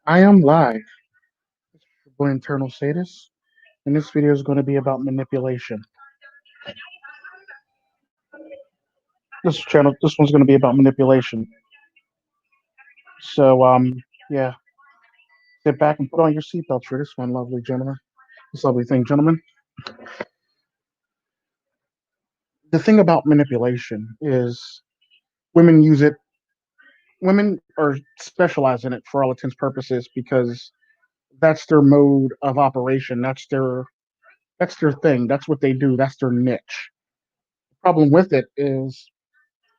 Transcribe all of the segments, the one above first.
I am live. This is your boy Internal Sadist, and this video is going to be about manipulation. This one's going to be about manipulation. So, yeah, sit back and put on your seatbelts for this one, lovely gentlemen. This lovely thing, gentlemen. The thing about manipulation is women use it. Women are specialize in it for all intents purposes because that's their mode of operation. That's their thing. That's what they do. That's their niche. The problem with it is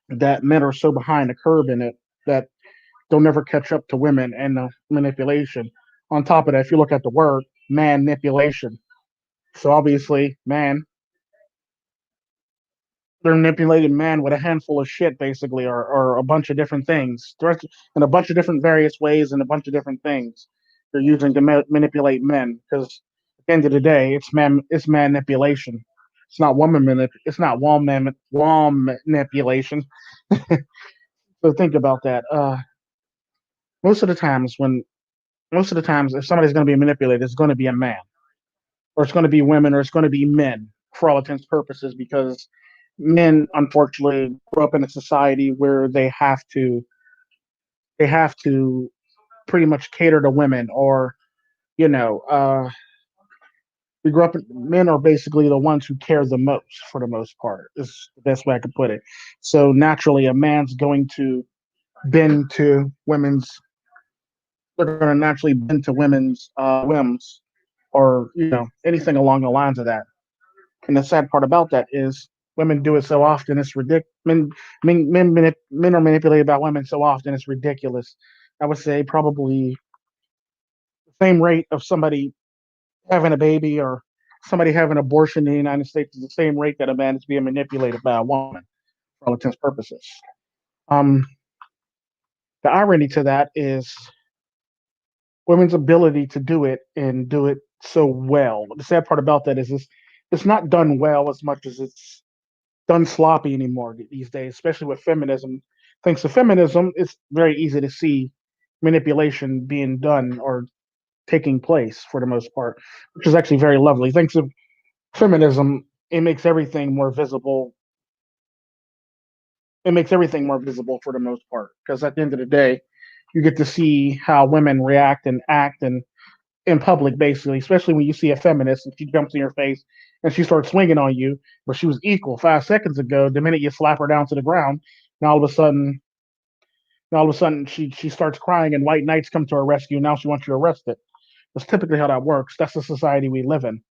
that men are so behind the curve in it that they'll never catch up to women and the manipulation. On top of that, if you look at the word manipulation, so obviously, man, they're manipulating man with a handful of shit, basically, or a bunch of different things, in a bunch of different various ways, and a bunch of different things they're using to manipulate men. Because at the end of the day, it's manipulation. It's not woman manipulation. So think about that. Most of the times when most of the times if somebody's going to be manipulated, it's going to be a man, or it's going to be women, or it's going to be men for all intents and purposes, because men unfortunately grew up in a society where they have to pretty much cater to women, or you know, we grew up. Men are basically the ones who care the most, for the most part. Is the best way I could put it. So naturally, a man's going to bend to women's. They're going to naturally bend to women's whims, or anything along the lines of that. And the sad part about that is women do it so often it's ridiculous. Men are manipulated by women so often it's ridiculous. I would say probably the same rate of somebody having a baby or somebody having an abortion in the United States is the same rate that a man is being manipulated by a woman for all intents and purposes. Um, the irony to that is women's ability to do it and do it so well. The sad part about that is it's not done well as much as it's done sloppy anymore these days, especially with feminism. Thanks to feminism, it's very easy to see manipulation being done or taking place for the most part, which is actually very lovely. Thanks to feminism, it makes everything more visible. It makes everything more visible for the most part, because at the end of the day, you get to see how women react and act and in public, basically, especially when you see a feminist and she jumps in your face and she starts swinging on you, but she was equal 5 seconds ago. The minute you slap her down to the ground, now all of a sudden, she starts crying and white knights come to her rescue. Now she wants you arrested. That's typically how that works. That's the society we live in.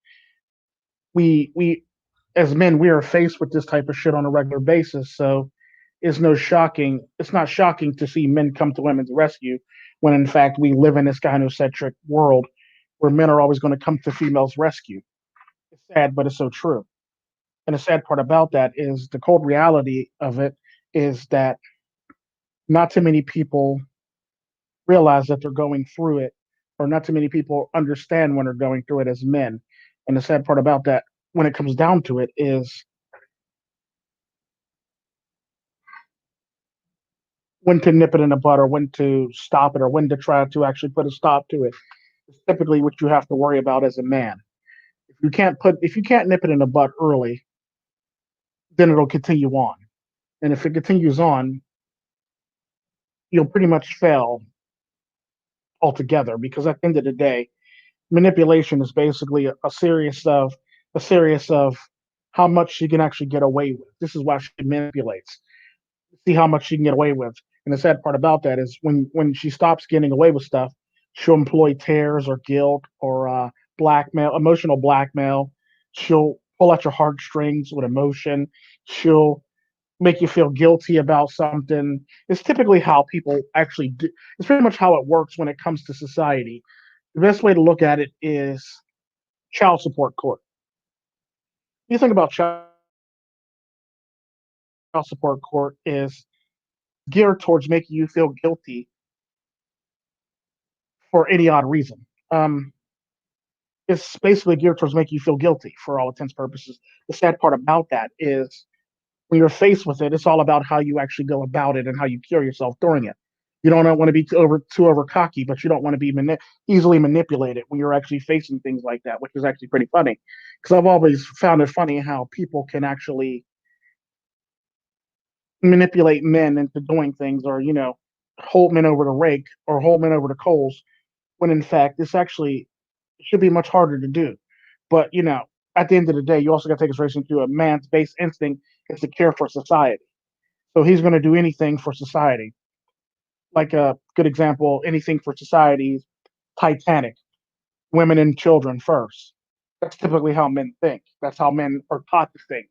We as men, we are faced with this type of shit on a regular basis. So it's not shocking to see men come to women's rescue when in fact we live in this gynocentric world where men are always going to come to females' rescue. It's sad, but it's so true. And the sad part about that is the cold reality of it is that not too many people realize that they're going through it, or not too many people understand when they're going through it as men. And the sad part about that, when it comes down to it, is when to nip it in the bud, or when to stop it, or when to try to actually put a stop to it. It's typically what you have to worry about as a man. If you can't nip it in the bud early, then it'll continue on. And if it continues on, you'll pretty much fail altogether, because at the end of the day, manipulation is basically a serious of how much she can actually get away with. This is why she manipulates. See how much she can get away with. And the sad part about that is when she stops getting away with stuff, she'll employ tears or guilt or blackmail, emotional blackmail. She'll pull at your heartstrings with emotion. She'll make you feel guilty about something. It's typically how people actually do. It's pretty much how it works when it comes to society. The best way to look at it is child support court. You think about child support court is geared towards making you feel guilty for any odd reason. It's basically geared towards making you feel guilty for all intents and purposes. The sad part about that is when you're faced with it, it's all about how you actually go about it and how you cure yourself during it. You don't want to be too over cocky, but you don't want to be easily manipulated when you're actually facing things like that, which is actually pretty funny. Because I've always found it funny how people can actually manipulate men into doing things, or hold men over the rake or hold men over the coals, when in fact this actually should be much harder to do. But at the end of the day, you also got to take consideration to a man's base instinct is to care for society. So he's going to do anything for society. Like a good example, anything for society, Titanic, women and children first. That's typically how men think. That's how men are taught to think.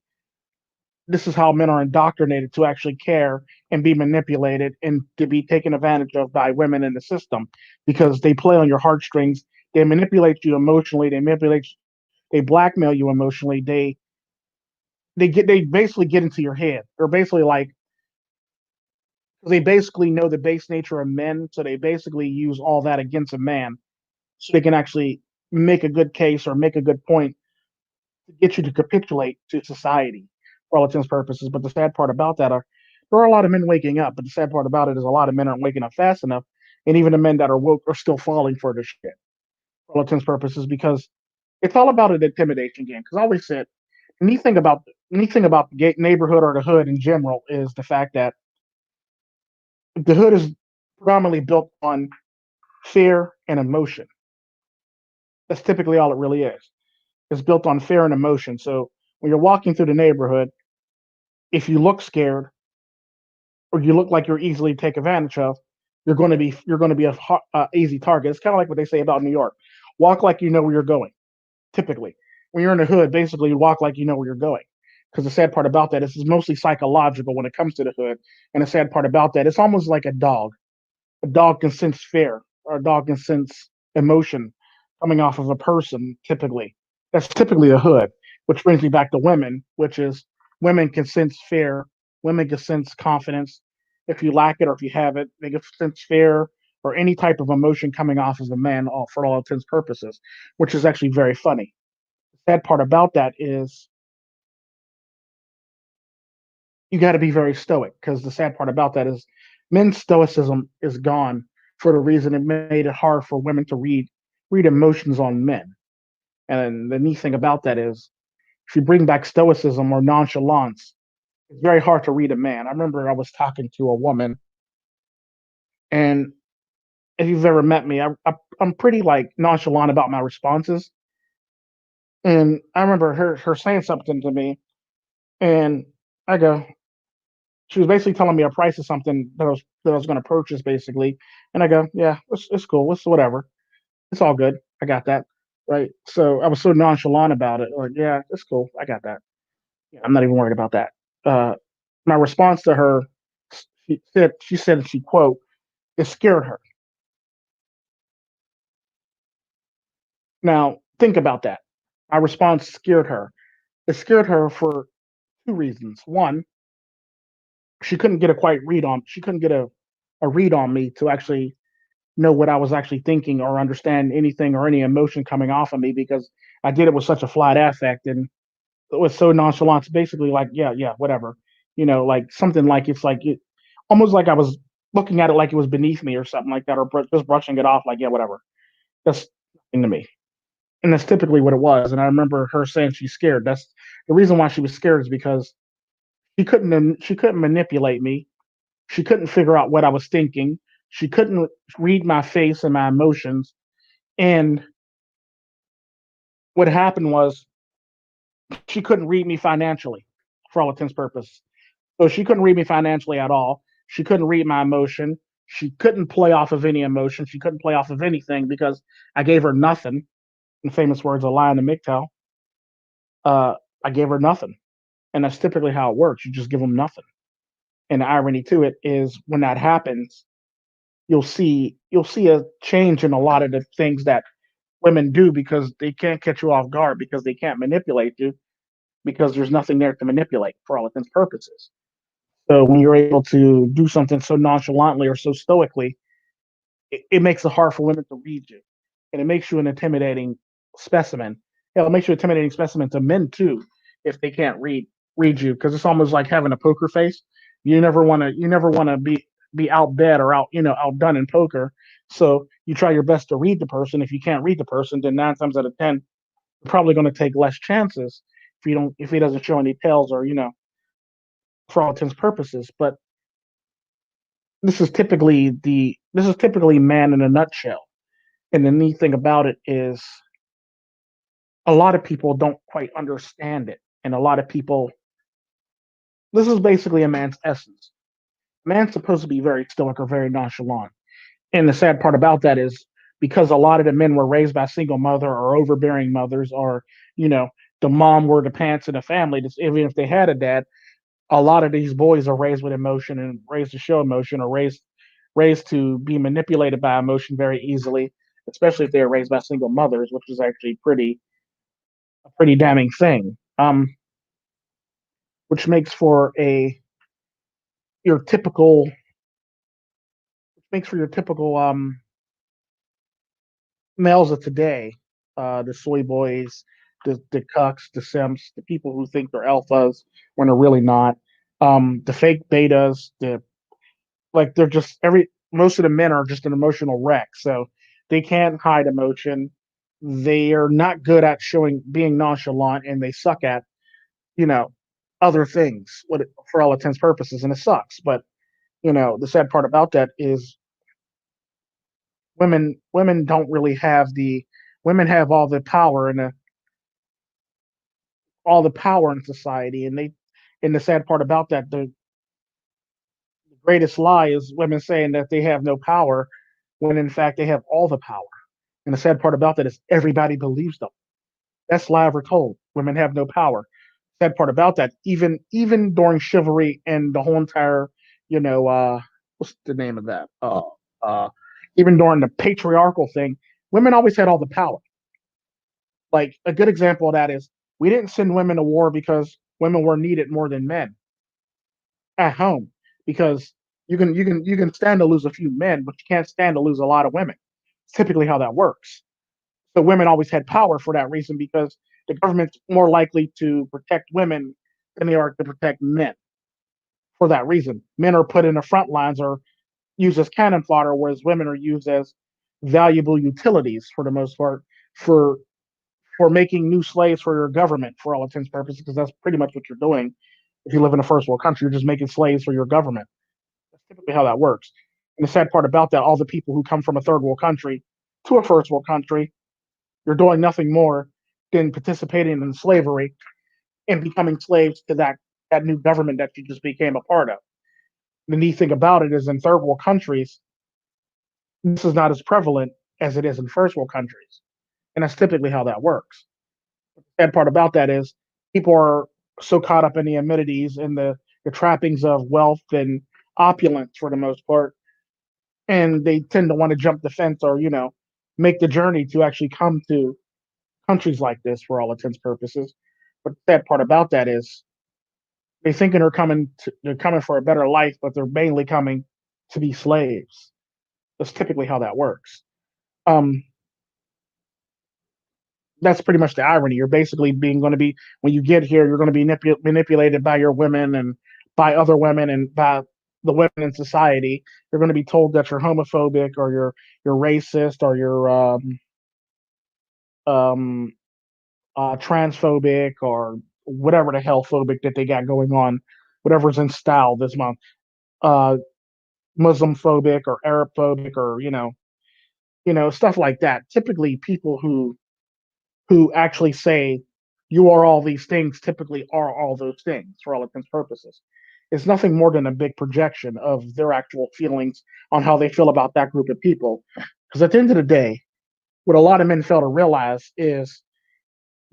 This is how men are indoctrinated to actually care and be manipulated and to be taken advantage of by women in the system, because they play on your heartstrings. They manipulate you emotionally. They blackmail you emotionally. They basically get into your head. They're basically like, they basically know the base nature of men, so they basically use all that against a man, so they can actually make a good case or make a good point to get you to capitulate to society for all intents and purposes. But the sad part about that are there are a lot of men waking up, but the sad part about it is a lot of men aren't waking up fast enough, and even the men that are woke are still falling for this shit for all intents and purposes, because it's all about an intimidation game. Because I always said, the neighborhood or the hood in general is the fact that the hood is predominantly built on fear and emotion. That's typically all it really is. It's built on fear and emotion. So when you're walking through the neighborhood, if you look scared or you look like you're easily take advantage of, you're going to be a easy target. It's kind of like what they say about New York: walk like you know where you're going. Typically, when you're in the hood, basically you walk like you know where you're going. Because the sad part about that is it's mostly psychological when it comes to the hood. And the sad part about that, it's almost like a dog. A dog can sense fear, or a dog can sense emotion coming off of a person, typically. That's typically a hood, which brings me back to women, which is women can sense fear, women can sense confidence. If you lack it or if you have it, they can sense fear or any type of emotion coming off of a man, for all intents and purposes, which is actually very funny. The sad part about that is you got to be very stoic, because the sad part about that is men's stoicism is gone for the reason it made it hard for women to read emotions on men. And the neat thing about that is if you bring back stoicism or nonchalance, it's very hard to read a man. I remember I was talking to a woman, and if you've ever met me, I'm pretty like nonchalant about my responses. And I remember her saying something to me, and I go, she was basically telling me a price of something that I was going to purchase, basically. And I go, yeah, it's cool, it's whatever, it's all good, I got that, right? So I was so nonchalant about it, like, yeah, it's cool, I got that. Yeah, I'm not even worried about that. Uh, my response to her, she said, she quote, it scared her. Now think about that. My response scared her. It scared her for two reasons. One, she couldn't get a read on me to actually know what I was actually thinking or understand anything or any emotion coming off of me, because I did it with such a flat affect and it was so nonchalant. It's basically like, yeah, yeah, whatever. Like something like it's like almost like I was looking at it like it was beneath me or something like that, or just brushing it off like, yeah, whatever. That's nothing to me. And that's typically what it was. And I remember her saying she's scared. That's the reason why she was scared, is because she couldn't manipulate me. She couldn't figure out what I was thinking. She couldn't read my face and my emotions. And what happened was she couldn't read me financially for all intents and purposes. So she couldn't read me financially at all. She couldn't read my emotion. She couldn't play off of any emotion. She couldn't play off of anything because I gave her nothing. In famous words of Lion and MGTOW, I gave her nothing. And that's typically how it works. You just give them nothing. And the irony to it is when that happens, you'll see a change in a lot of the things that women do, because they can't catch you off guard, because they can't manipulate you, because there's nothing there to manipulate for all intents and purposes. So when you're able to do something so nonchalantly or so stoically, it makes it hard for women to read you, and it makes you an intimidating specimen. Hell, it makes you an intimidating specimen to men too if they can't read you, because it's almost like having a poker face. You never want to be. be outbid or outdone in poker. So you try your best to read the person. If you can't read the person, then 9 times out of 10, you're probably going to take less chances if he doesn't show any tails or for all intents and purposes. But this is typically man in a nutshell. And the neat thing about it is a lot of people don't quite understand it. And a lot of people, this is basically a man's essence. Man's supposed to be very stoic or very nonchalant. And the sad part about that is because a lot of the men were raised by a single mother or overbearing mothers, or, you know, the mom were the pants in the family, even if they had a dad, a lot of these boys are raised with emotion and raised to show emotion, or raised to be manipulated by emotion very easily, especially if they are raised by single mothers, which is actually a pretty damning thing. Which makes for a your typical your typical males of today, the soy boys, the cucks, the simps, the people who think they're alphas when they're really not, the fake betas, they're just most of the men are just an emotional wreck, so they can't hide emotion. They are not good at showing being nonchalant, and they suck at you know other things. For all intents and purposes, and it sucks. But the sad part about that is women don't really have the women have all the power in society, and the sad part about that, the greatest lie is women saying that they have no power when in fact they have all the power. And the sad part about that is everybody believes them. Best lie ever told. Women have no power. Sad part about that, even during chivalry and the whole entire, what's the name of that? Uh, even during the patriarchal thing, women always had all the power. Like a good example of that is we didn't send women to war because women were needed more than men at home, because you can stand to lose a few men, but you can't stand to lose a lot of women. It's typically how that works. So women always had power for that reason, because the government's more likely to protect women than they are to protect men. For that reason, men are put in the front lines or used as cannon fodder, whereas women are used as valuable utilities for the most part, for making new slaves for your government, for all intents and purposes, because that's pretty much what you're doing. If you live in a first world country, you're just making slaves for your government. That's typically how that works. And the sad part about that, all the people who come from a third world country to a first world country, you're doing nothing more than participating in slavery and becoming slaves to that new government that you just became a part of. The neat thing about it is in third world countries, this is not as prevalent as it is in first world countries. And that's typically how that works. The sad part about that is people are so caught up in the amenities and the trappings of wealth and opulence for the most part, and they tend to want to jump the fence, or make the journey to actually come to countries like this for all intents and purposes. But the sad part about that is they think they're coming for a better life, but they're mainly coming to be slaves. That's typically how that works. Um, that's pretty much the irony. You're basically being going to be when you get here, you're going to be manipulated by your women and by other women and by the women in society. You're going to be told that you're homophobic, or you're racist, or you're um, transphobic, or whatever the hell phobic that they got going on, whatever's in style this month. Uh, Muslim phobic or Arab phobic, or stuff like that. Typically, people who actually say you are all these things typically are all those things for all intents and purposes. It's nothing more than a big projection of their actual feelings on how they feel about that group of people. Because at the end of the day, what a lot of men fail to realize is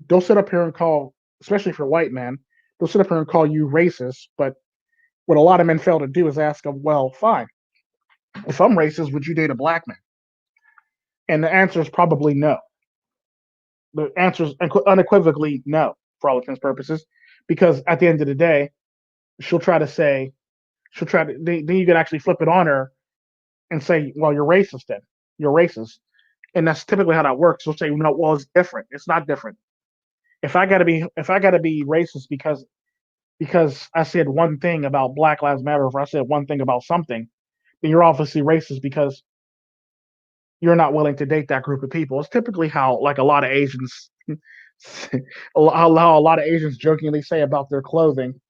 they'll sit up here and call, especially for white men, they'll sit up here and call you racist. But what a lot of men fail to do is ask them, well, fine, if I'm racist, would you date a black man? And the answer is probably no. The answer is unequivocally no for all intents and purposes, because at the end of the day, she'll try to say, then you can actually flip it on her and say, well, you're racist then. You're racist. And that's typically how that works. She'll say, no, well, it's different. It's not different. If I gotta be racist because I said one thing about Black Lives Matter, or if I said one thing about something, then you're obviously racist because you're not willing to date that group of people. It's typically how like a lot of Asians, how a lot of Asians jokingly say about their clothing.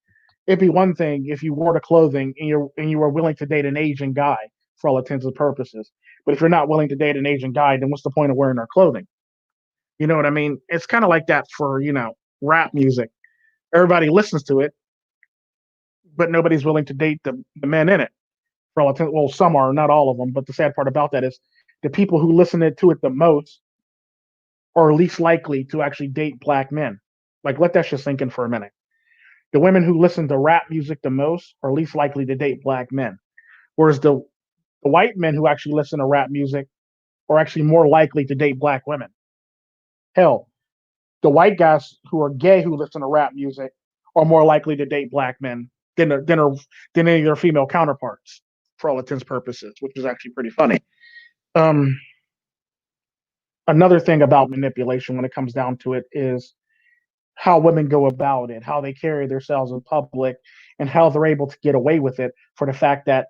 It'd be one thing if you wore the clothing and you were willing to date an Asian guy for all intents and purposes. But if you're not willing to date an Asian guy, then what's the point of wearing our clothing? You know what I mean? It's kind of like that for rap music. Everybody listens to it, but nobody's willing to date the men in it. For all intents, well, some are, not all of them. But the sad part about that is the people who listen to it the most are least likely to actually date black men. Like, let that shit sink in for a minute. The women who listen to rap music the most are least likely to date black men, whereas the white men who actually listen to rap music are actually more likely to date black women. Hell, the white guys who are gay who listen to rap music are more likely to date black men than any of their female counterparts, for all intents and purposes, which is actually pretty funny. Um, Another thing about manipulation when it comes down to it is how women go about it, how they carry themselves in public, and how they're able to get away with it for the fact that,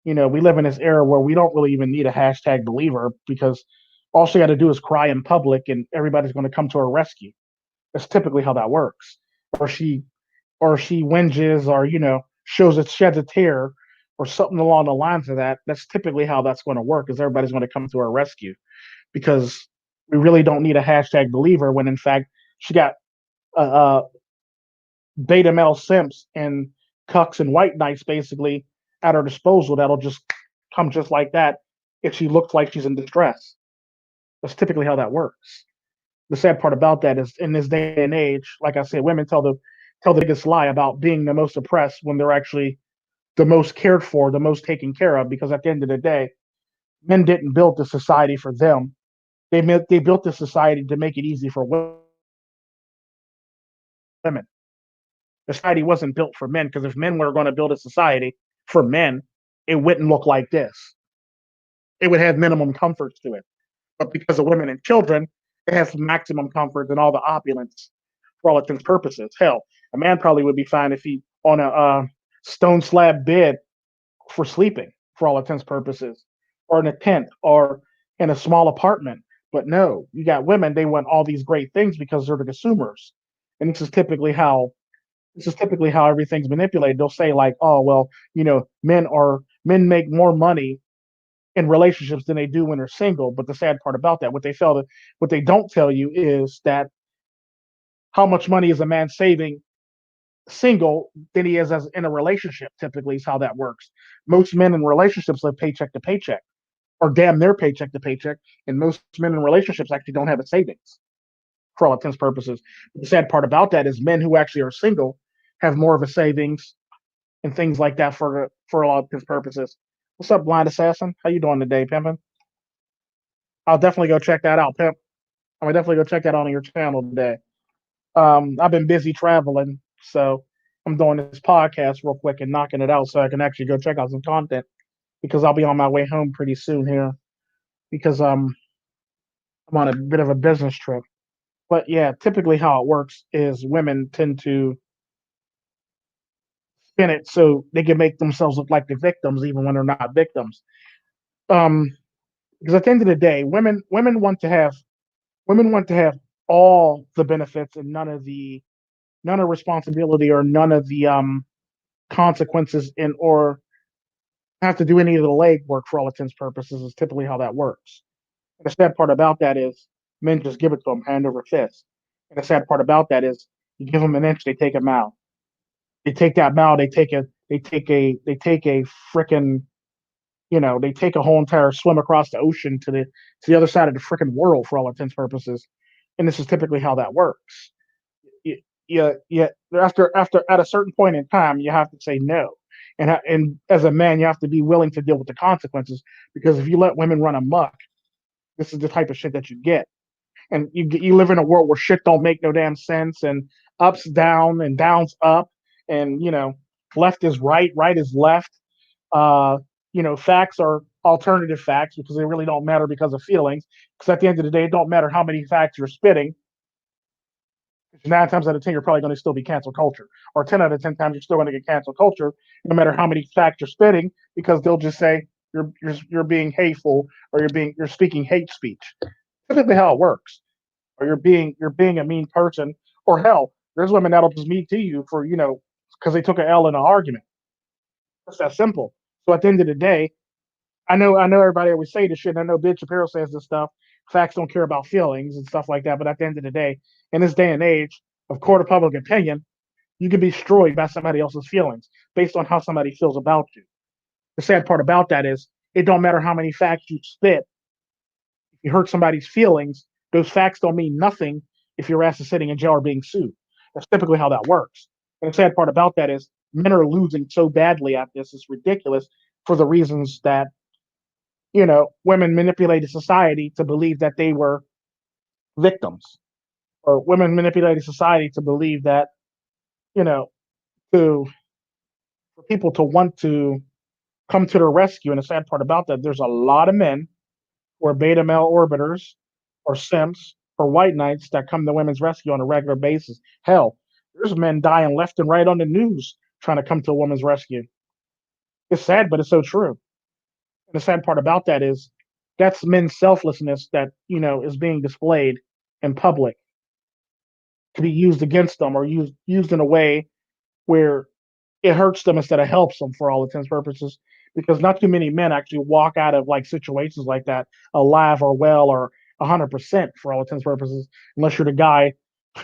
we live in this era where we don't really even need a hashtag believer because all she got to do is cry in public and everybody's going to come to her rescue. That's typically how that works. Or she whinges or, shows it sheds a tear or something along the lines of that. That's typically how that's going to work is everybody's going to come to her rescue because we really don't need a hashtag believer when in fact she got beta male simps and cucks and white knights basically at her disposal that'll just come just like that if she looks like she's in distress. That's typically how that works. The sad part about that is in this day and age, like I said, women tell the biggest lie about being the most oppressed when they're actually the most cared for, the most taken care of, because at the end of the day, men didn't build the society for them. They built the society to make it easy for women. The society wasn't built for men because if men were going to build a society for men, it wouldn't look like this. It would have minimum comforts to it. But because of women and children, it has maximum comfort and all the opulence for all intents and purposes. Hell, a man probably would be fine if he on a stone slab bed for sleeping for all intents and purposes, or in a tent, or in a small apartment. But no, you got women, they want all these great things because they're the consumers. And this is typically how everything's manipulated. They'll say like, "Oh, well, men make more money in relationships than they do when they're single." But the sad part about that, what they don't tell you is that how much money is a man saving single than he is as in a relationship. Typically, is how that works. Most men in relationships live paycheck to paycheck, or damn near paycheck to paycheck, and most men in relationships actually don't have a savings for all intents and purposes. But the sad part about that is men who actually are single have more of a savings and things like that for a lot of his purposes. What's up, Blind Assassin? How you doing today, pimpin'? I'll definitely go check that out, pimp. I'm gonna definitely go check that out on your channel today. I've been busy traveling, so I'm doing this podcast real quick and knocking it out so I can actually go check out some content because I'll be on my way home pretty soon here because I'm on a bit of a business trip. But yeah, typically how it works is women tend to spin it so they can make themselves look like the victims even when they're not victims. Um, because at the end of the day, women want to have all the benefits and none of responsibility or none of the consequences and or have to do any of the legwork for all intents and purposes is typically how that works. And the sad part about that is men just give it to them hand over fist. And the sad part about that is you give them an inch, they take a mile. They take that mile, they take a freaking they take a whole entire swim across the ocean to the other side of the freaking world for all intents and purposes. And this is typically how that works. Yeah. After at a certain point in time, you have to say no, and as a man, you have to be willing to deal with the consequences because if you let women run amok, this is the type of shit that you get. And you live in a world where shit don't make no damn sense, and ups down and downs up, and left is right, right is left. Uh, facts are alternative facts because they really don't matter because of feelings. Because at the end of the day, it don't matter how many facts you're spitting. 9 times out of 10, you're probably going to still be cancel culture, or 10 out of 10 times you're still going to get cancel culture, no matter how many facts you're spitting, because they'll just say you're being hateful, or you're speaking hate speech. Typically how it works. Or you're being a mean person, or hell, there's women that'll just mean to you for because they took a L in an argument. It's that simple. So at the end of the day, I know everybody always say this shit. And I know Ben Shapiro says this stuff. Facts don't care about feelings and stuff like that. But at the end of the day, in this day and age of court of public opinion, you can be destroyed by somebody else's feelings based on how somebody feels about you. The sad part about that is it don't matter how many facts you spit. If you hurt somebody's feelings, those facts don't mean nothing if your ass is sitting in jail or being sued. That's typically how that works. And the sad part about that is men are losing so badly at this. It's ridiculous for the reasons that women manipulated society to believe that they were victims, or women manipulated society to believe that, you know, to for people to want to come to their rescue. And the sad part about that, there's a lot of men who are beta male orbiters or simps or white knights that come to women's rescue on a regular basis. Hell, there's men dying left and right on the news trying to come to a woman's rescue. It's sad, but it's so true. And the sad part about that is that's men's selflessness that is being displayed in public to be used against them, or used in a way where it hurts them instead of helps them for all intents and purposes. Because not too many men actually walk out of like situations like that alive or well or 100% for all intents and purposes, unless you're the guy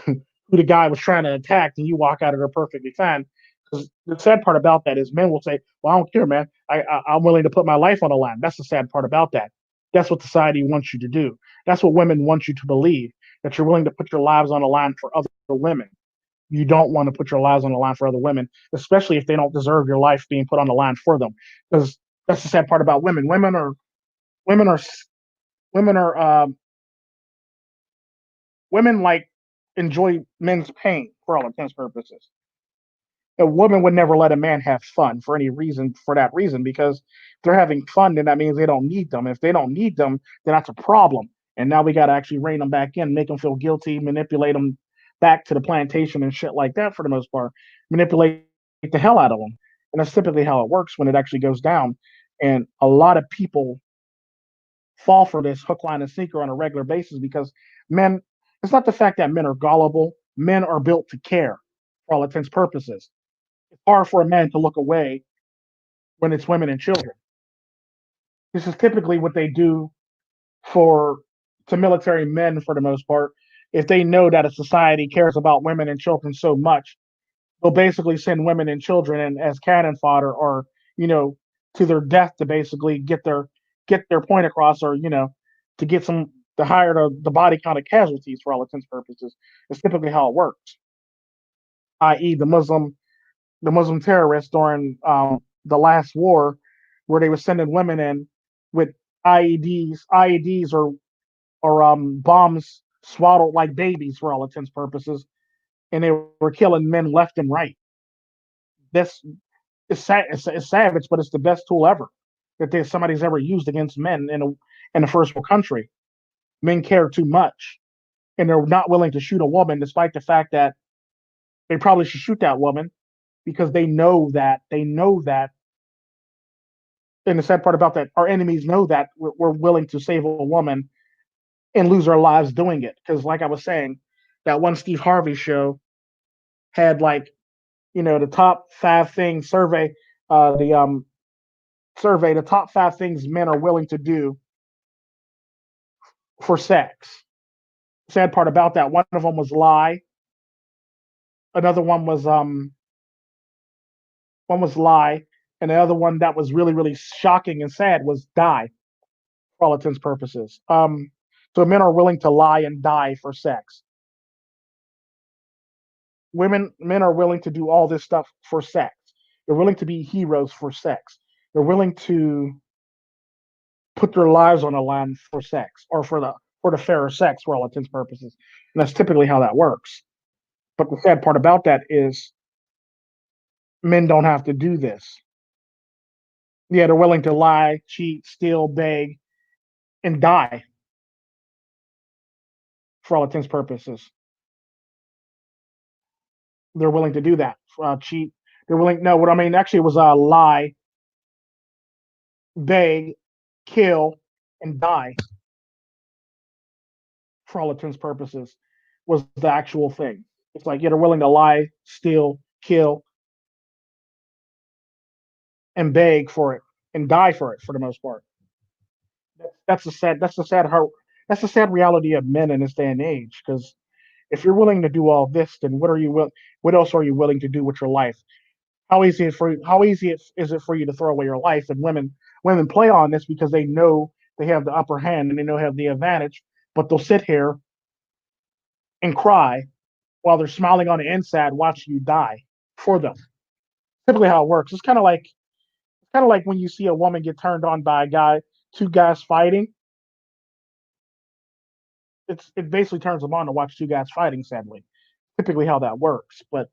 who the guy was trying to attack, and you walk out of there perfectly fine. Because the sad part about that is men will say, "Well, I don't care, man. I'm willing to put my life on the line." That's the sad part about that. That's what society wants you to do. That's what women want you to believe, that you're willing to put your lives on the line for other women. You don't want to put your lives on the line for other women, especially if they don't deserve your life being put on the line for them. Because that's the sad part about women. Women are women are women like enjoy men's pain for all intents and purposes. A woman would never let a man have fun for any reason, for that reason, because if they're having fun, then that means they don't need them. If they don't need them, then that's a problem. And now we got to actually rein them back in, make them feel guilty, manipulate them back to the plantation and shit like that for the most part, manipulate the hell out of them. And that's typically how it works when it actually goes down. And a lot of people fall for this hook, line, and sinker on a regular basis because men, it's not the fact that men are gullible, men are built to care for all intents and purposes. It's hard for a man to look away when it's women and children. This is typically what they do for to military men for the most part. If they know that a society cares about women and children so much, they'll basically send women and children in as cannon fodder, or you know, to their death to basically get their point across, or to get some to hire the body count of casualties for all intents and purposes. It's typically how it works, i.e., the Muslim terrorists during the last war, where they were sending women in with IEDs or bombs swaddled like babies for all intents and purposes, and they were killing men left and right. This is it's savage, but it's the best tool ever that somebody's ever used against men in a first world country. Men care too much, and they're not willing to shoot a woman, despite the fact that they probably should shoot that woman, because they know that. And the sad part about that, our enemies know that we're willing to save a woman and lose our lives doing it. Because, like I was saying, that one Steve Harvey show had like the top 5 things survey the top 5 things men are willing to do for sex. Sad part about that, one of them was lie. Another one was lie, and the other one that was really really shocking and sad was die for all intents and purposes. So men are willing to lie and die for sex. Men are willing to do all this stuff for sex. They're willing to be heroes for sex. They're willing to put their lives on the line for sex, or for the fairer sex for all intents and purposes. And that's typically how that works. But the sad part about that is men don't have to do this. Yeah, they're willing to lie, cheat, steal, beg, and die for all intents and purposes. They're willing to do that. Cheat. They're willing. No, what I mean actually was a lie. beg, kill, and die for all intents and purposes was the actual thing. It's like you're willing to lie, steal, kill, and beg for it and die for it for the most part. That's the sad reality of men in this day and age. Because if you're willing to do all this, then what else are you willing to do with your life? How easy is it for you to throw away your life? And women play on this because they know they have the upper hand and they know they have the advantage, but they'll sit here and cry while they're smiling on the inside watching you die for them. Typically how it works. It's kind of like when you see a woman get turned on by a guy, two guys fighting. It basically turns them on to watch two guys fighting. Sadly, typically how that works. But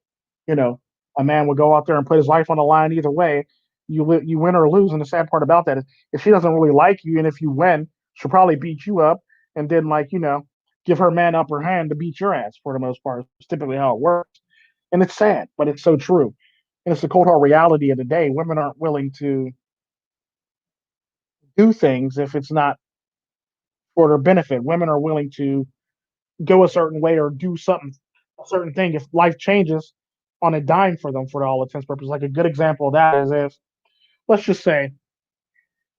you know, a man would go out there and put his life on the line either way. You win or lose. And the sad part about that is, if she doesn't really like you, and if you win, she'll probably beat you up, and then give her man upper hand to beat your ass for the most part. It's typically how it works, and it's sad, but it's so true. And it's the cold hard reality of the day. Women aren't willing to do things if it's not for their benefit. Women are willing to go a certain way or do something, a certain thing, if life changes on a dime for them for all intents and purposes. Like a good example of that is, if, let's just say,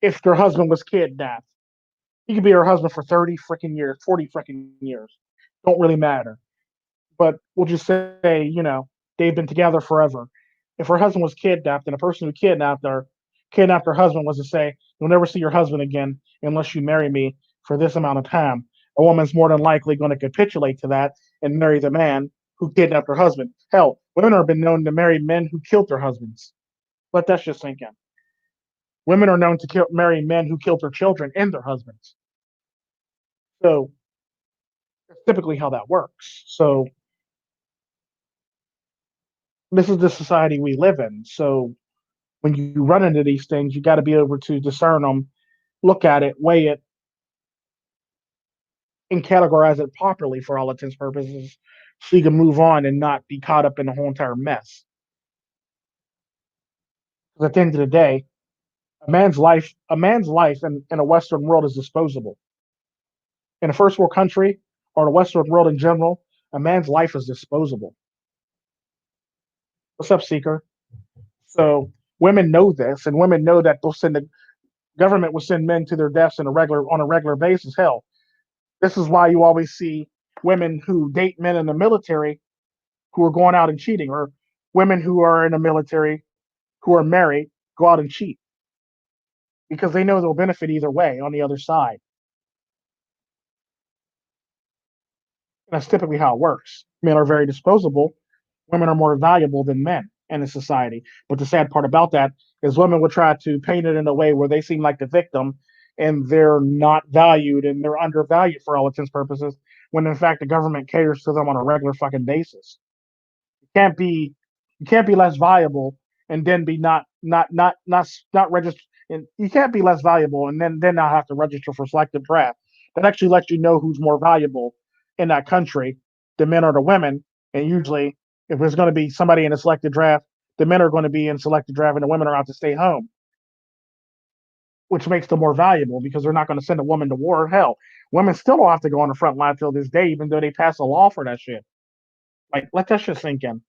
if their husband was kidnapped, he could be her husband for 30 freaking years, 40 freaking years. Don't really matter. But we'll just say, they've been together forever. If her husband was kidnapped and the person who kidnapped her husband was to say, "You'll never see your husband again unless you marry me for this amount of time," a woman's more than likely going to capitulate to that and marry the man who kidnapped her husband. Hell, women have been known to marry men who killed their husbands. Let that just sink in. Women are known to marry men who killed their children and their husbands. So that's typically how that works. So this is the society we live in. So when you run into these things, you got to be able to discern them, look at it, weigh it, and categorize it properly for all intents and purposes, so you can move on and not be caught up in the whole entire mess. Because at the end of the day, a man's life in a Western world is disposable. In a first world country or the Western world in general, a man's life is disposable. What's up, Seeker? So women know this, and women know that the government will send men to their deaths on a regular basis. Hell, this is why you always see women who date men in the military who are going out and cheating, or women who are in the military who are married go out and cheat because they know they'll benefit either way on the other side. And that's typically how it works. Men are very disposable. Women are more valuable than men in a society. But the sad part about that is women will try to paint it in a way where they seem like the victim and they're not valued and they're undervalued for all intents and purposes, when in fact the government caters to them on a regular fucking basis. Can't be you can't be less valuable and then be not registered. And you can't be less valuable and then not have to register for selective draft. That actually lets you know who's more valuable in that country, the men or the women. And usually, if there's going to be somebody in a selected draft, the men are going to be in selected draft and the women are out to stay home, which makes them more valuable because they're not going to send a woman to war. Hell, women still don't have to go on the front line till this day, even though they pass a law for that shit. Like, let that shit sink in.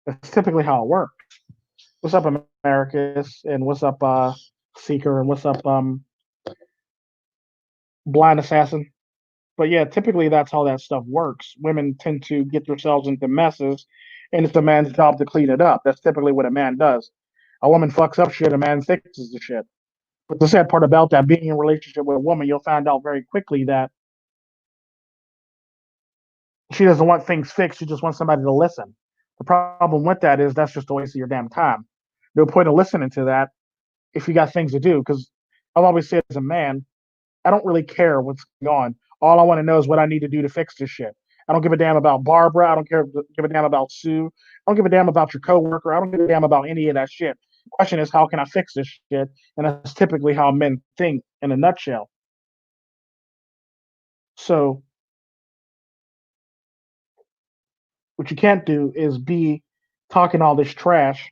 That's typically how it works. What's up, Americus? And what's up, Seeker? And what's up, Blind Assassin? But yeah, typically that's how that stuff works. Women tend to get themselves into messes, and it's a man's job to clean it up. That's typically what a man does. A woman fucks up shit, a man fixes the shit. But the sad part about that, being in a relationship with a woman, you'll find out very quickly that she doesn't want things fixed. She just wants somebody to listen. The problem with that is that's just a waste of your damn time. No point of listening to that if you got things to do. Because I've always said, as a man, I don't really care what's going on. All I want to know is what I need to do to fix this shit. I don't give a damn about Barbara. I don't give a damn about Sue. I don't give a damn about your coworker. I don't give a damn about any of that shit. The question is, how can I fix this shit? And that's typically how men think in a nutshell. So what you can't do is be talking all this trash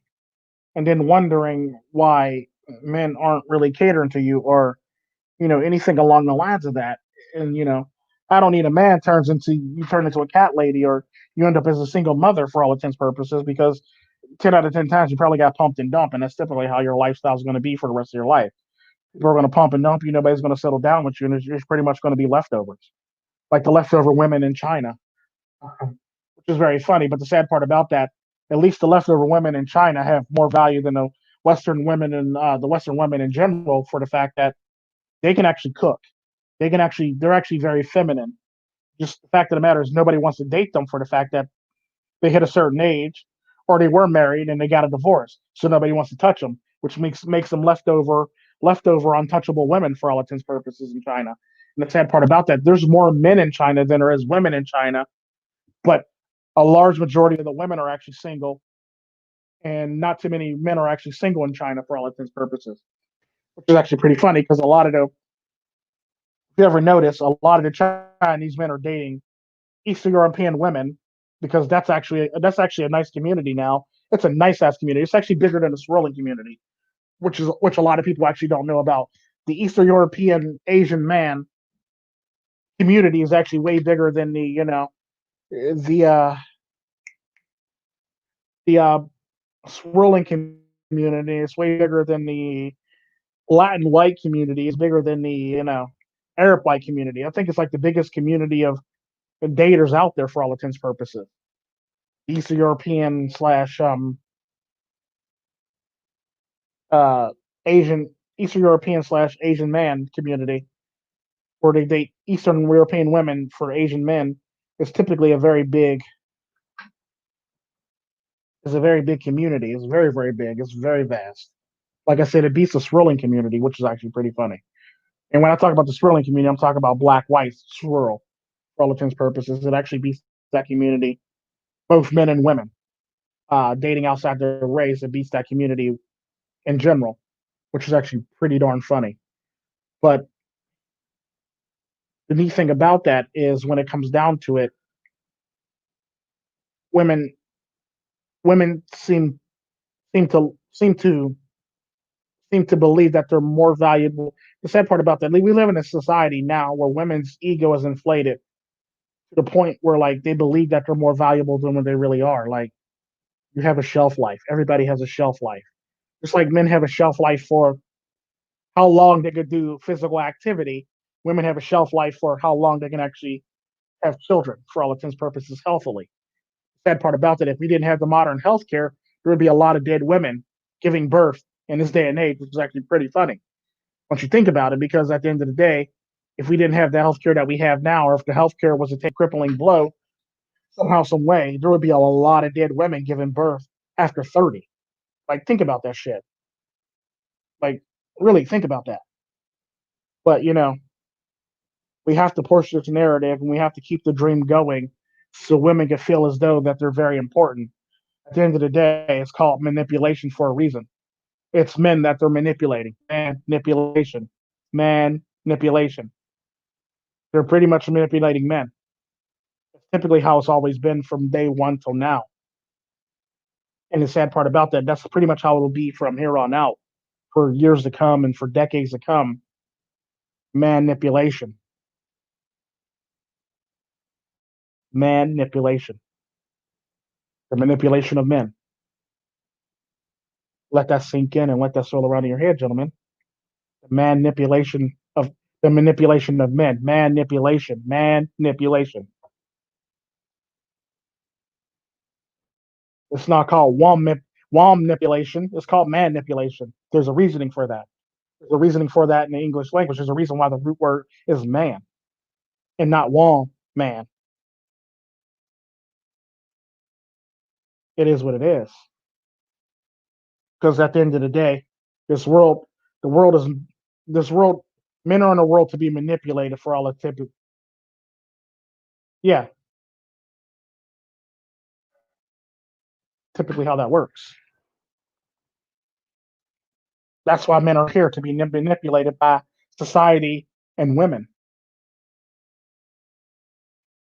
and then wondering why men aren't really catering to you, or anything along the lines of that. And I don't need a man turns into you turn into a cat lady, or you end up as a single mother for all intents and purposes, because 10 out of 10 times you probably got pumped and dumped, and that's typically how your lifestyle is going to be for the rest of your life. People are going to pump and dump you. Nobody's going to settle down with you, and it's pretty much going to be leftovers, like the leftover women in China, which is very funny. But the sad part about that, at least the leftover women in China have more value than the Western women in general, for the fact that they can actually cook. They're actually very feminine. Just the fact of the matter is nobody wants to date them for the fact that they hit a certain age, or they were married and they got a divorce, so nobody wants to touch them, which makes them leftover untouchable women for all intents and purposes in China. And the sad part about that, there's more men in China than there is women in China, but a large majority of the women are actually single, and not too many men are actually single in China for all intents and purposes, which is actually pretty funny because a lot of the, if you ever notice, a lot of the Chinese men are dating Eastern European women, because that's actually a nice community now. It's a nice ass community. It's actually bigger than the swirling community, which a lot of people actually don't know about. The Eastern European Asian man community is actually way bigger than the the swirling community. It's way bigger than the Latin white community. It's bigger than the Arab white community. I think it's like the biggest community of daters out there for all intents and purposes. Eastern European slash uh Asian Eastern European slash Asian man community, where they date Eastern European women for Asian men, is typically a very big community. It's very, very big. It's very vast. Like I said, it beats the swirling community, which is actually pretty funny. And when I talk about the swirling community, I'm talking about black white swirl for all intents and purposes. It actually beats that community, both men and women. Dating outside their race, it beats that community in general, which is actually pretty darn funny. But the neat thing about that is, when it comes down to it, women women seem to believe that they're more valuable. The sad part about that, we live in a society now where women's ego is inflated to the point where, like, they believe that they're more valuable than what they really are. Like, you have a shelf life. Everybody has a shelf life. Just like men have a shelf life for how long they could do physical activity, women have a shelf life for how long they can actually have children for all intents and purposes healthily. Sad part about that, if we didn't have the modern healthcare, there would be a lot of dead women giving birth in this day and age, which is actually pretty funny once you think about it. Because at the end of the day, if we didn't have the healthcare that we have now, or if the healthcare was to take a crippling blow somehow, some way, there would be a lot of dead women giving birth after 30. Like, think about that shit. Like, really think about that. But we have to push this narrative, and we have to keep the dream going, so women can feel as though that they're very important. At the end of the day, it's called manipulation for a reason. It's men that they're manipulating. Manipulation. Manipulation. They're pretty much manipulating men. It's typically how it's always been from day one till now. And the sad part about that, that's pretty much how it'll be from here on out, for years to come and for decades to come. Manipulation. Manipulation. The manipulation of men. Let that sink in and let that swirl around in your head, gentlemen. The manipulation of men. Manipulation. Manipulation. It's not called wom manipulation. It's called manipulation. There's a reasoning for that. There's a reasoning for that in the English language. There's a reason why the root word is man and not wom man. It is what it is. Because at the end of the day, this world, the world is this world. Men are in a world to be manipulated for all its. Yeah, typically how that works. That's why men are here, to be manipulated by society and women.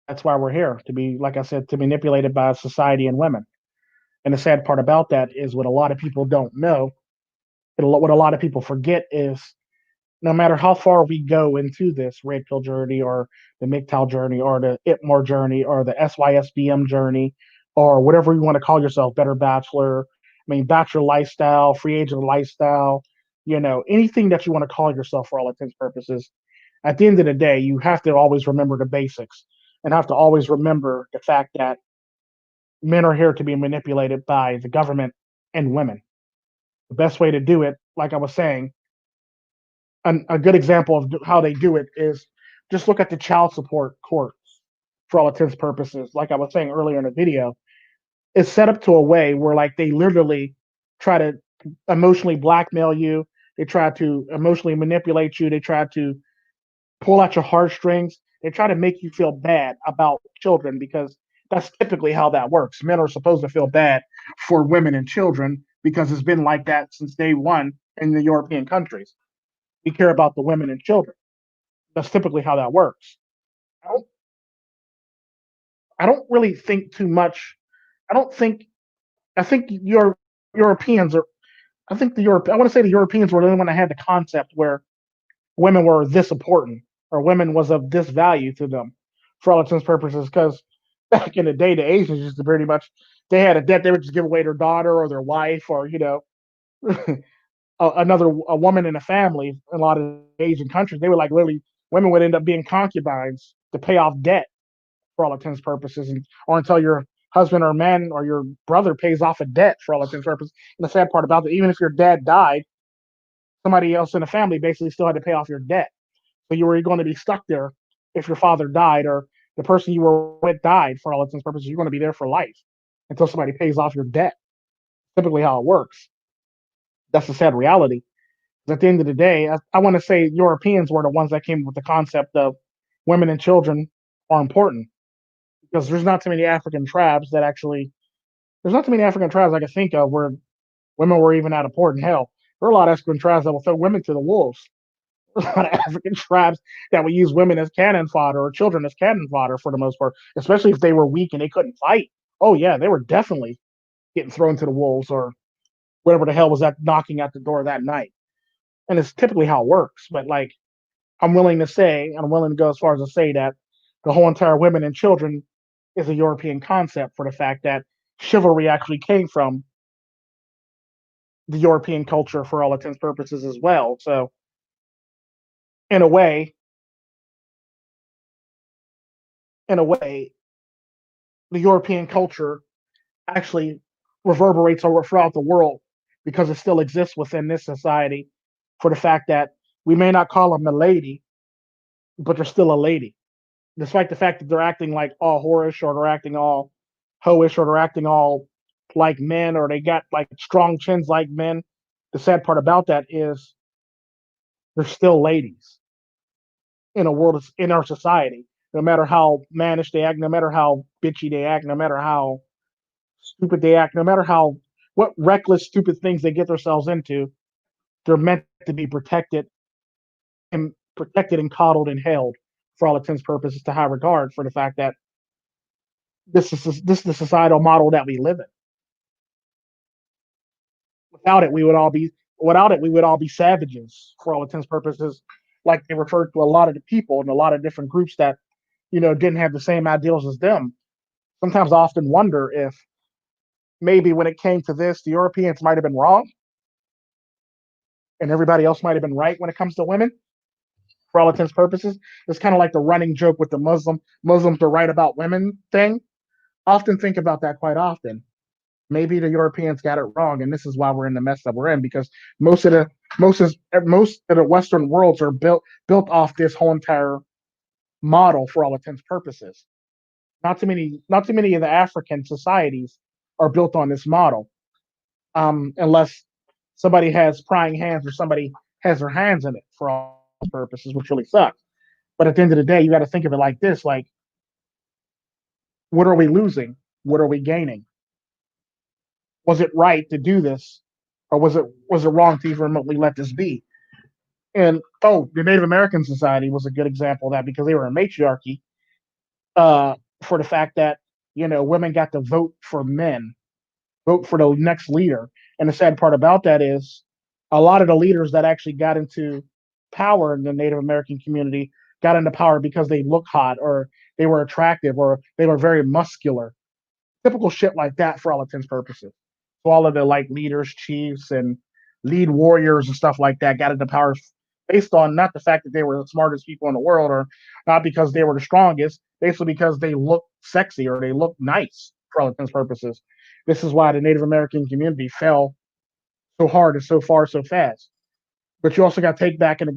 That's why we're here, to be, like I said, to be manipulated by society and women. And the sad part about that is what a lot of people don't know, and what a lot of people forget is no matter how far we go into this red pill journey or the MGTOW journey or the IPMOR journey or the SYSBM journey or whatever you want to call yourself, better bachelor, I mean, bachelor lifestyle, free agent lifestyle, anything that you want to call yourself for all intents and purposes, at the end of the day, you have to always remember the basics and have to always remember the fact that men are here to be manipulated by the government and women. The best way to do it, like I was saying, a good example of how they do it is just look at the child support courts for all intents and purposes. Like I was saying earlier in the video, it's set up to a way where like they literally try to emotionally blackmail you. They try to emotionally manipulate you. They try to pull out your heartstrings. They try to make you feel bad about children because that's typically how that works. Men are supposed to feel bad for women and children because it's been like that since day one in the European countries. We care about the women and children. That's typically how that works. I don't, I don't really think too much. I don't think. I think Europeans are. I think the Europe. I want to say the Europeans were the only one that had the concept where women were this important or women was of this value to them for all intents and purposes. Because back in the day, the Asians used to pretty much they had a debt they would just give away their daughter or their wife or a woman in a family. In a lot of Asian countries, they were like literally women would end up being concubines to pay off debt for all intents and purposes, or until your husband or man or your brother pays off a debt for all intents and purposes. And the sad part about it, even if your dad died, somebody else in the family basically still had to pay off your debt. So you were going to be stuck there if your father died or the person you were with died for all intents and purposes. You're going to be there for life until somebody pays off your debt. Typically, how it works. That's the sad reality. At the end of the day, I want to say Europeans were the ones that came with the concept of women and children are important because there's not too many African tribes I can think of where women were even at a port in hell. There are a lot of African tribes that will throw women to the wolves. There's a lot of African tribes that would use women as cannon fodder or children as cannon fodder for the most part, especially if they were weak and they couldn't fight. Oh yeah, they were definitely getting thrown to the wolves or whatever the hell was that knocking at the door that night. And it's typically how it works. But like I'm willing to go as far as to say that the whole entire women and children is a European concept for the fact that chivalry actually came from the European culture for all intents and purposes as well. So in a way, in a way, the European culture actually reverberates over throughout the world because it still exists within this society for the fact that we may not call them a lady, but they're still a lady. Despite the fact that they're acting like all whorish or they're acting all hoish or they're acting all like men or they got like strong chins like men. The sad part about that is they're still ladies in our society. No matter how mannish they act, no matter how bitchy they act, no matter how stupid they act, no matter how what reckless, stupid things they get themselves into, they're meant to be protected and coddled and held for all intents and purposes to high regard for the fact that this is the societal model that we live in. Without it, we would all be savages for all intents and purposes, like they referred to a lot of the people and a lot of different groups that didn't have the same ideals as them. Sometimes I often wonder if maybe when it came to this, the Europeans might have been wrong and everybody else might have been right when it comes to women for all intents and purposes. It's kind of like the running joke with the Muslims are right about women thing. I often think about that quite often. Maybe the Europeans got it wrong, and this is why we're in the mess that we're in because most of the most of the Western worlds are built off this whole entire model for all intents and purposes. Not too many of the African societies are built on this model, unless somebody has prying hands or somebody has their hands in it for all purposes, which really sucks. But at the end of the day, you got to think of it like this: like, what are we losing? What are we gaining? Was it right to do this, or was it wrong to even remotely let this be? And the Native American Society was a good example of that because they were a matriarchy for the fact that women got to vote for men vote for the next leader. And the sad part about that is a lot of the leaders that actually got into power in the Native American community got into power because they look hot or they were attractive or they were very muscular. Typical shit like that for all intents and purposes. So all of the like leaders, chiefs, and lead warriors and stuff like that got into power based on not the fact that they were the smartest people in the world or not because they were the strongest, basically because they looked sexy or they looked nice for all intents and purposes. This is why the Native American community fell so hard and so far so fast. But you also got to take back and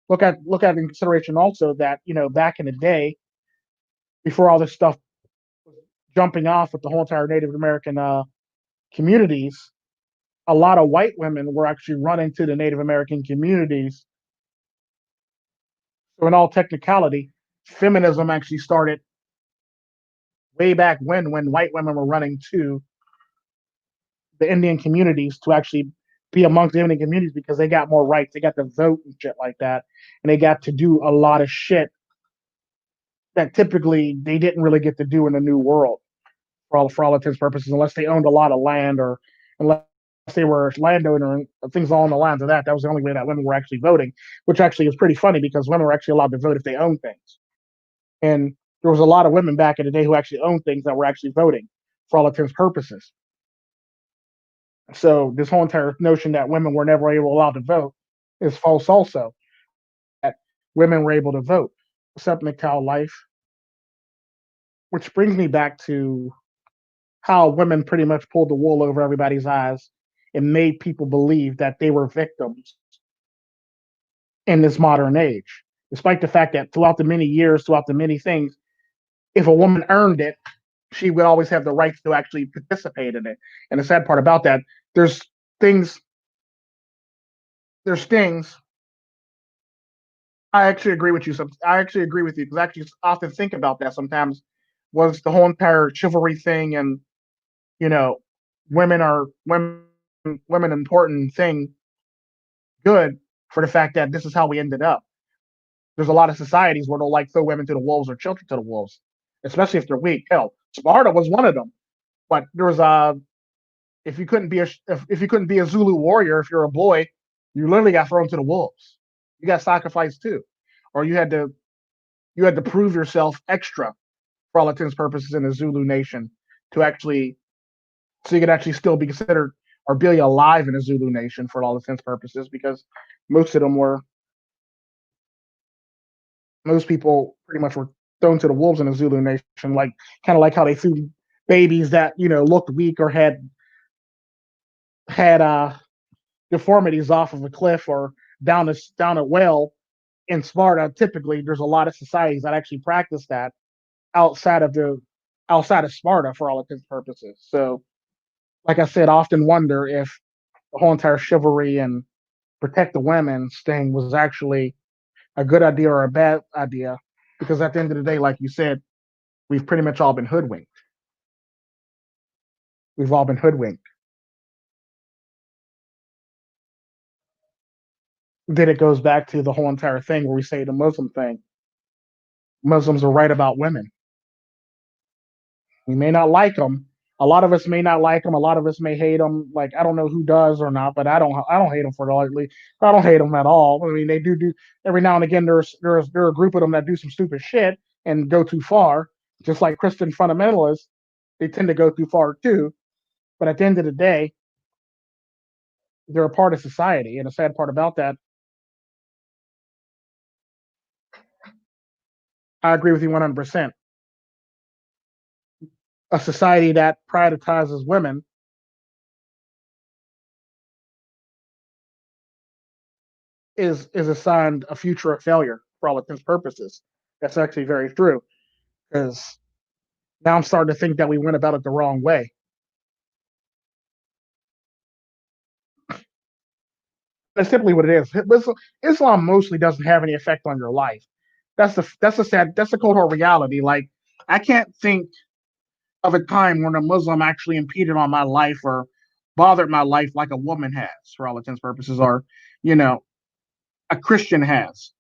look at in consideration also that back in the day before all this stuff jumping off with the whole entire Native American communities, a lot of white women were actually running to the Native American communities. So, in all technicality, feminism actually started way back when white women were running to the Indian communities to actually be amongst the Indian communities because they got more rights, they got to vote and shit like that, and they got to do a lot of shit that typically they didn't really get to do in the New World for all intents and purposes, unless they owned a lot of land or unless they were landowner and things along the lines of that. That was the only way that women were actually voting, which actually is pretty funny because women were actually allowed to vote if they owned things. And there was a lot of women back in the day who actually owned things that were actually voting for all intents and purposes. So this whole entire notion that women were never able allowed to vote is false also. That women were able to vote. What's up, MGTOW life? Which brings me back to how women pretty much pulled the wool over everybody's eyes and made people believe that they were victims in this modern age. Despite the fact that throughout the many years, throughout the many things, if a woman earned it, she would always have the right to actually participate in it. And the sad part about that, there's things, there's things. I actually agree with you. I actually agree with you because I actually often think about that sometimes. Was the whole entire chivalry thing and you know, women women important thing good for the fact that this is how we ended up. There's a lot of societies where they'll like throw women to the wolves or children to the wolves, especially if they're weak. Hell, Sparta was one of them. But there was if you couldn't be if you couldn't be a Zulu warrior, if you're a boy, you literally got thrown to the wolves. You got sacrificed too, or you had to prove yourself extra for all intents and purposes in the Zulu nation to actually so you could actually still be considered or be alive in the Zulu nation for all intents and purposes because most of them were most people pretty much were thrown to the wolves in the Zulu nation, like kind of like how they threw babies that looked weak or had deformities off of a cliff or down a well in Sparta. Typically, there's a lot of societies that actually practice that outside of the outside of Sparta for all intents and purposes. So, like I said, I often wonder if the whole entire chivalry and protect the women thing was actually a good idea or a bad idea. Because at the end of the day, like you said, we've pretty much all been hoodwinked. We've all been hoodwinked. Then it goes back to the whole entire thing where we say the Muslim thing. Muslims are right about women. We may not like them. A lot of us may not like them. A lot of us may hate them. Like I don't know who does or not, but I don't. I don't hate them for it. I don't hate them at all. I mean, they do every now and again. There are a group of them that do some stupid shit and go too far. Just like Christian fundamentalists, they tend to go too far too. But at the end of the day, they're a part of society. And the sad part about that, I agree with you 100%. A society that prioritizes women is assigned a future of failure for all intents and purposes. That's actually very true because now I'm starting to think that we went about it the wrong way. That's simply what it is. Islam mostly doesn't have any effect on your life. That's the cold hard reality. Like I can't think of a time when a Muslim actually impeded on my life or bothered my life like a woman has, for all intents and purposes, or you know, a Christian has.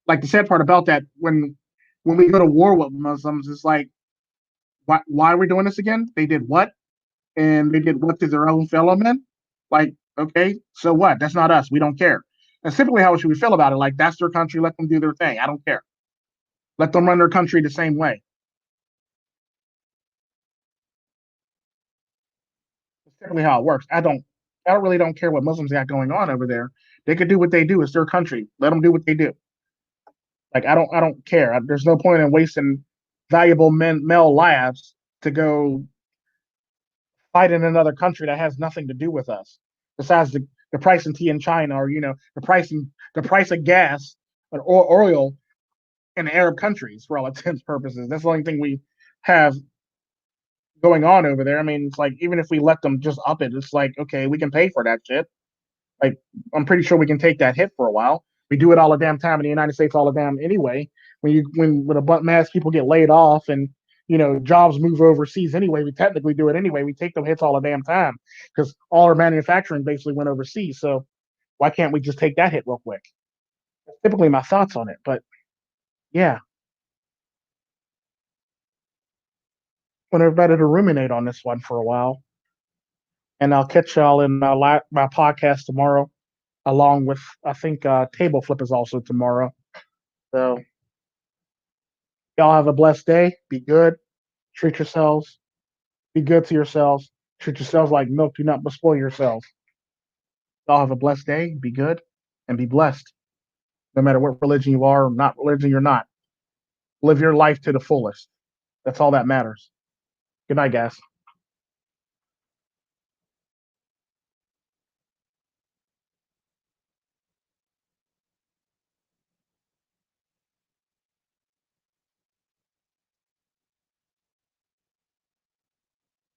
Like the sad part about that, when we go to war with Muslims, it's like, why are we doing this again? They did what? and they did what to their own fellow men, like, okay, so what? That's not us. We don't care. That's typically how should we feel about it. Like, that's their country. Let them do their thing. I don't care. Let them run their country the same way. That's typically how it works. I don't really don't care what Muslims got going on over there. They could do what they do. It's their country. Let them do what they do. Like, I don't care. There's no point in wasting valuable male lives to go fight in another country that has nothing to do with us. Besides the price of tea in China, or the price of gas or oil in the Arab countries, for all intents and purposes. That's the only thing we have going on over there. I mean, it's like, even if we let them just up it, it's like, okay, we can pay for that shit. Like, I'm pretty sure we can take that hit for a while. We do it all the damn time in the United States, all the damn anyway. When a bunch mass people get laid off, and jobs move overseas anyway, we technically do it anyway. We take them hits all the damn time because all our manufacturing basically went overseas. So why can't we just take that hit real quick? That's typically my thoughts on it. But yeah, want everybody to ruminate on this one for a while, and I'll catch y'all in my podcast tomorrow, along with, I think, Table Flip is also tomorrow. So y'all have a blessed day. Be good. Treat yourselves. Be good to yourselves. Treat yourselves like milk. Do not spoil yourselves. Y'all have a blessed day. Be good and be blessed. No matter what religion you are, not religion you're not. Live your life to the fullest. That's all that matters. Good night, guys.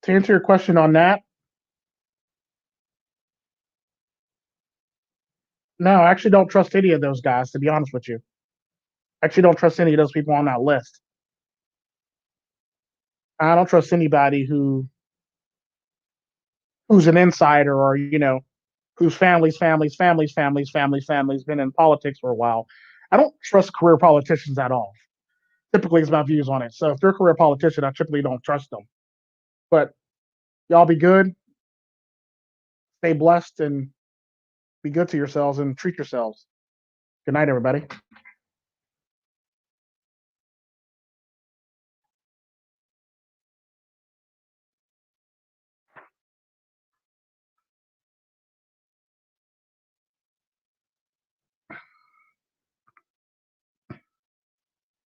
To answer your question on that, no, I actually don't trust any of those guys, to be honest with you. I actually don't trust any of those people on that list. I don't trust anybody who's an insider, or whose families been in politics for a while. I don't trust career politicians at all. Typically, is my views on it. So if they're a career politician, I typically don't trust them. But y'all be good, stay blessed, and be good to yourselves and treat yourselves. Good night, everybody.